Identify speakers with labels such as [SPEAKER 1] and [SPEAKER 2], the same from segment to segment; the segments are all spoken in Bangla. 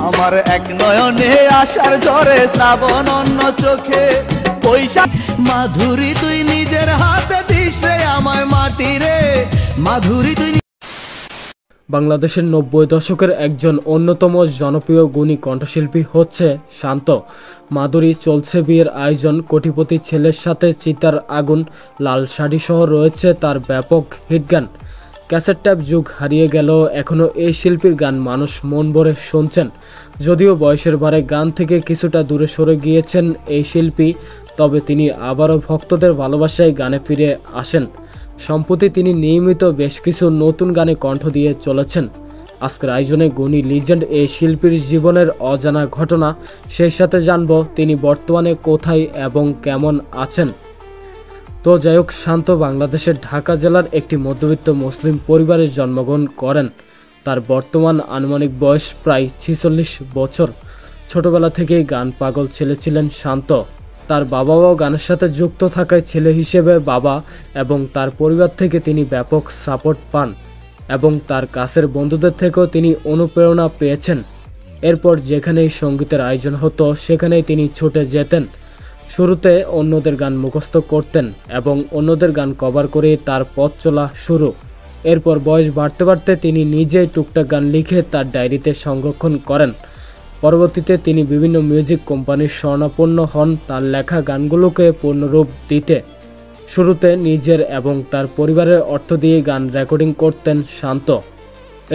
[SPEAKER 1] আমার এক নয়নে আশার ঝরে শ্রাবণ অন্য চোখে বৈশাখ।
[SPEAKER 2] মাধুরী তুই নিজের হাতে দিস রে আমায় মাটি রে, মাধুরী তুই।
[SPEAKER 3] বাংলাদেশের 90 দশকের একজন অন্যতম জনপ্রিয় গুণী কণ্ঠশিল্পী হচ্ছে শান্ত। মাধুরী চলছে বিয়ের আয়োজন, কোটিপতি ছেলের সাথে, চিতার আগুন, লাল শাড়ি সহ রয়েছে তার ব্যাপক হিট গান। ক্যাসেট ট্যাপ যুগ হারিয়ে গেল, এখনও এই শিল্পীর গান মানুষ মন ভরে শুনছেন। যদিও বয়সের ভারে গান থেকে কিছুটা দূরে সরে গিয়েছেন এই শিল্পী, তবে তিনি আবারও ভক্তদের ভালোবাসায় গানে ফিরে আসেন। সম্প্রতি তিনি নিয়মিত বেশ কিছু নতুন গানে কণ্ঠ দিয়ে চলেছেন। আজকের আয়োজনে গুণী লিজেন্ড এই শিল্পীর জীবনের অজানা ঘটনা, সেই সাথে জানব তিনি বর্তমানে কোথায় এবং কেমন আছেন। তো যাই হোক, শান্ত বাংলাদেশের ঢাকা জেলার একটি মধ্যবিত্ত মুসলিম পরিবারে জন্মগ্রহণ করেন। তার বর্তমান আনুমানিক বয়স প্রায় 46 বছর। ছোটবেলা থেকেই গান পাগল ছেলে ছিলেন শান্ত। তার বাবাও গানের সাথে যুক্ত থাকায় ছেলে হিসেবে বাবা এবং তার পরিবার থেকে তিনি ব্যাপক সাপোর্ট পান এবং তার কাছের বন্ধুদের থেকেও তিনি অনুপ্রেরণা পেয়েছেন। এরপর যেখানেই সঙ্গীতের আয়োজন হতো সেখানেই তিনি ছুটে যেতেন। শুরুতে অন্যদের গান মুখস্থ করতেন এবং অন্যদের গান কভার করে তার পথ চলা শুরু। এরপর বয়স বাড়তে বাড়তে তিনি নিজেই টুকটাক গান লিখে তার ডায়েরিতে সংরক্ষণ করেন। পরবর্তীতে তিনি বিভিন্ন মিউজিক কোম্পানির শরণাপন্ন হন তার লেখা গানগুলোকে পূর্ণরূপ দিতে। শুরুতে নিজের এবং তার পরিবারের অর্থ দিয়ে গান রেকর্ডিং করতেন শান্ত।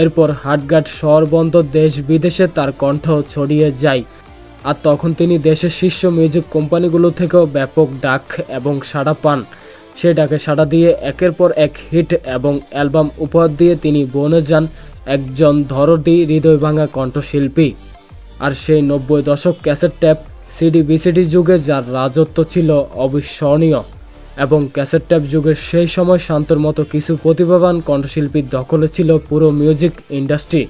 [SPEAKER 3] এরপর হাটঘাট শহরবন্দর দেশ বিদেশে তার কণ্ঠ ছড়িয়ে যায়, আর তখন তিনি দেশের শীর্ষ মিউজিক কোম্পানিগুলো থেকেও ব্যাপক ডাক এবং সাড়া পান। সেই ডাকে সাড়া দিয়ে একের পর এক হিট এবং অ্যালবাম উপহার দিয়ে তিনি বনে যান একজন দরদি হৃদয় ভাঙা কণ্ঠশিল্পী। আর সেই 90 দশক ক্যাসেট ট্যাপ, সিডি বিসিডি যুগে যার রাজত্ব ছিল অবিস্মরণীয়, এবং ক্যাসেট ট্যাপ যুগের সেই সময় শান্তর মতো কিছু প্রতিভাবান কণ্ঠশিল্পীর দখলে ছিল পুরো মিউজিক ইন্ডাস্ট্রি।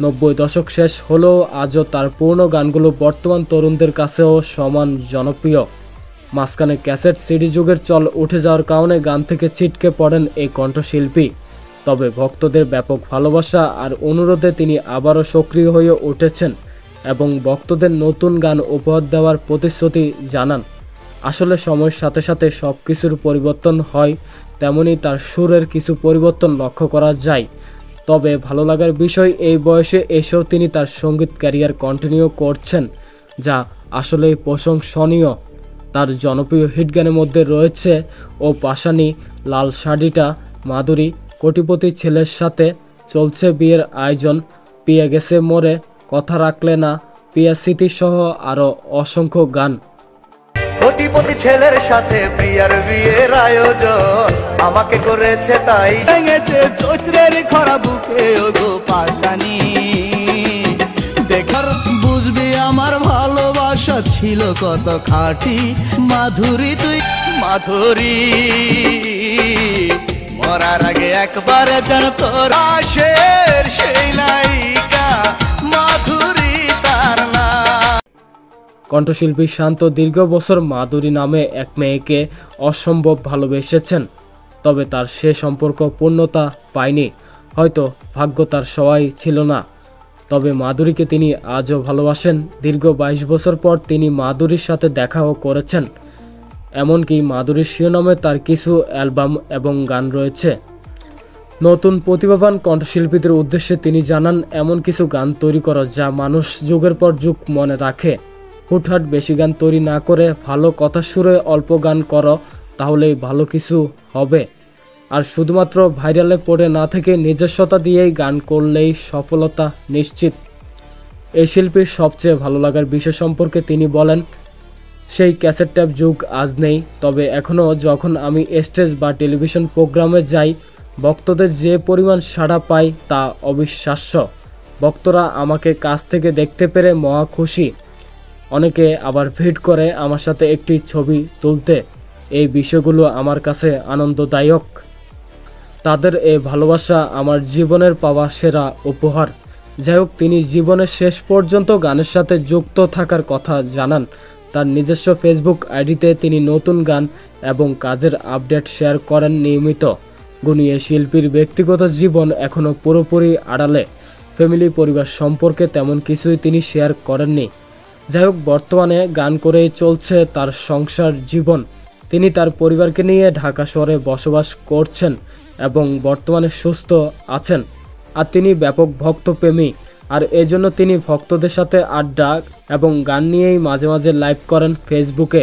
[SPEAKER 3] 90 দশক শেষ হলেও আজও তার পুরনো গানগুলো বর্তমান তরুণদের কাছেও সমান জনপ্রিয়। মাঝখানে ক্যাসেট সিডি যুগের চল উঠে যাওয়ার কারণে গান থেকে ছিটকে পড়েন এই কণ্ঠশিল্পী। তবে ভক্তদের ব্যাপক ভালোবাসা আর অনুরোধে তিনি আবারও সক্রিয় হয়ে উঠেছেন এবং ভক্তদের নতুন গান উপহার দেওয়ার প্রতিশ্রুতি জানান। আসলে সময়ের সাথে সাথে সব কিছুর পরিবর্তন হয়, তেমনি তার সুরের কিছু পরিবর্তন লক্ষ্য করা যায়। তবে ভালো লাগার বিষয়, এই বয়সে এসেও তিনি তার সঙ্গীত ক্যারিয়ার কন্টিনিউ করছেন, যা আসলেই প্রশংসনীয়। তার জনপ্রিয় হিট গানের মধ্যে রয়েছে ও পাশানি, লাল শাড়িটা, মাধুরী, কোটিপতি ছেলের সাথে, চলছে বিয়ের আয়োজন, পিয়ে গেছে মোরে, কথা রাখলে না, পিয়া স্মৃতি সহ আরো অসংখ্য গান।
[SPEAKER 1] কোটিপতি ছেলের সাথে প্রিয়ার বিয়ের আয়োজন, আমাকে করেছে তাই ভেঙেছে চৈত্রের খরা বুকে ওগো পাশানি।
[SPEAKER 2] দেখার বুঝবি আমার ভালোবাসা ছিল কত খাঁটি, মাধুরী তুই।
[SPEAKER 1] মাধুরী মরার আগে একবার যেন তোর
[SPEAKER 2] আশের সেই নায়িকা মাধুরী তার নাম।
[SPEAKER 3] কণ্ঠশিল্পী শান্ত দীর্ঘ বছর মাধুরী নামে এক মেয়েকে অসম্ভব ভালোবেসেছেন, তবে তার সে সম্পর্ক পূর্ণতা পায়নি। হয়তো ভাগ্য তার সবাই ছিল না। তবে মাধুরীকে তিনি আজও ভালোবাসেন। দীর্ঘ 22 বছর পর তিনি মাধুরীর সাথে দেখাও করেছেন। এমনকি মাধুরীর শিরোনামে তার কিছু অ্যালবাম এবং গান রয়েছে। নতুন প্রতিভাবান কণ্ঠশিল্পীদের উদ্দেশ্যে তিনি জানান, এমন কিছু গান তৈরি করো যা মানুষ যুগের পর যুগ মনে রাখে। হুটহাট বেশি গান তৈরি না করে ভালো কথা সুরে অল্প গান করো, তাহলেই ভালো কিছু হবে। আর শুধুমাত্র ভাইরালে পড়ে না থেকে নিজস্বতা দিয়েই গান করলেই সফলতা নিশ্চিত। এই শিল্পীর সবচেয়ে ভালো লাগার বিষয় সম্পর্কে তিনি বলেন, সেই ক্যাসেট ট্যাপ যুগ আজ নেই, তবে এখনও যখন আমি স্টেজ বা টেলিভিশন প্রোগ্রামে যাই, ভক্তদের যে পরিমাণ সাড়া পাই তা অবিশ্বাস্য। ভক্তরা আমাকে কাছ থেকে দেখতে পেরে মহা খুশি। অনেকে আবার ভিড় করে আমার সাথে একটি ছবি তুলতে। এই বিষয়গুলো আমার কাছে আনন্দদায়ক। তাদের এই ভালোবাসা আমার জীবনের পাওয়া সেরা উপহার। যাই হোক, তিনি জীবনের শেষ পর্যন্ত গানের সাথে যুক্ত থাকার কথা জানান। তার নিজস্ব ফেসবুক আইডিতে তিনি নতুন গান এবং কাজের আপডেট শেয়ার করেন নিয়মিত। গুণী শিল্পীর ব্যক্তিগত জীবন এখনও পুরোপুরি আড়ালে। ফ্যামিলি পরিবার সম্পর্কে তেমন কিছুই তিনি শেয়ার করেননি। যাই হোক, বর্তমানে গান করেই চলছে তার সংসার জীবন। তিনি তার পরিবারকে নিয়ে ঢাকা শহরে বসবাস করছেন এবং বর্তমানে সুস্থ আছেন। আর তিনি ব্যাপক ভক্তপ্রেমী, আর এজন্য তিনি ভক্তদের সাথে আড্ডা এবং গান নিয়েই মাঝে মাঝে লাইভ করেন ফেসবুকে।